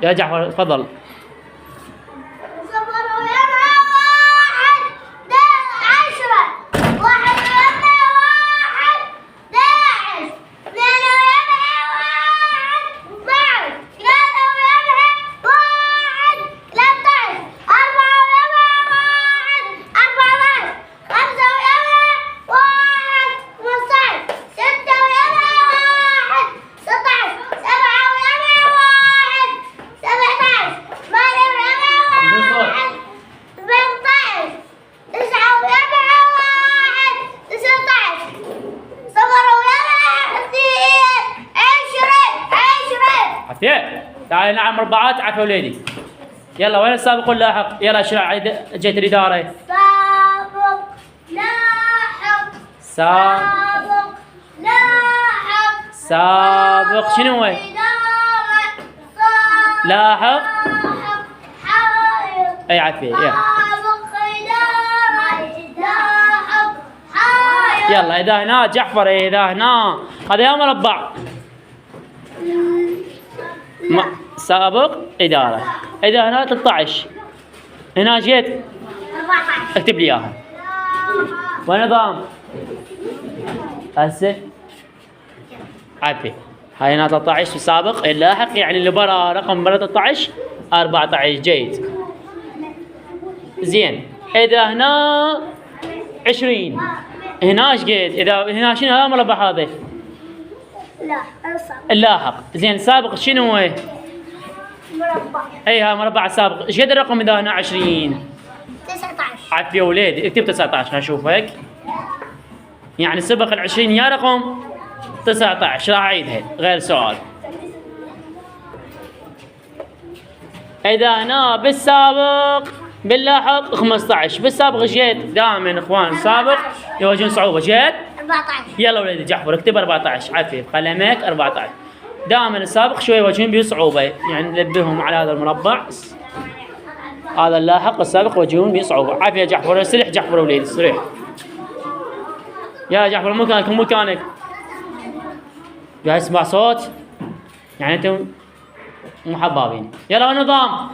يا جعفر تفضل. تعالي نلعب مربعات. عافية وليدي. يلا وين السابق واللاحق؟ يلا شرع جهة الإدارة. سابق لاحق. سابق لاحق. سابق شنو هو؟ لاحق. اي عافية. يلا. يلا إذا هنا جعفر. إذا هنا هذا يا مربع. سابق إدارة. إذا هنا 13 هنا جيت 14 اكتب لي إياها. ونظام هسه عافية. هاي هنا 13 في السابق اللاحق، يعني اللي برا رقم برا 13 14. جيد زين. إذا هنا 20 هنا ايش قد؟ إذا هنا شنو هذا مربع هذا؟ اللاحق. زين سابق شنو هو؟ مربع. اي ها مربع السابق. ايش قد الرقم اذا هنا 20؟ 19. عافية وليدي. اكتب 19 اشوفك. يعني سبق ال20 يا رقم 19. راح اعيدها غير سؤال. اذا هنا بالسابق باللاحق 15 بالسابق ايش قد؟ دائما اخوان السابق يواجهون صعوبة. جيت 14. يلا وليدي جعفر اكتب 14. عافية بقلمك 14. دائما السابق شوي يواجهون به صعوبة، يعني ننبههم على هذا المربع. هذا اللاحق السابق يواجهون به صعوبة. عافية جعفر. استريح جعفر وليدي استريح. يا جعفر مكانك. جاي اسمع صوت يعني انتم مو حبابين. يلا نظام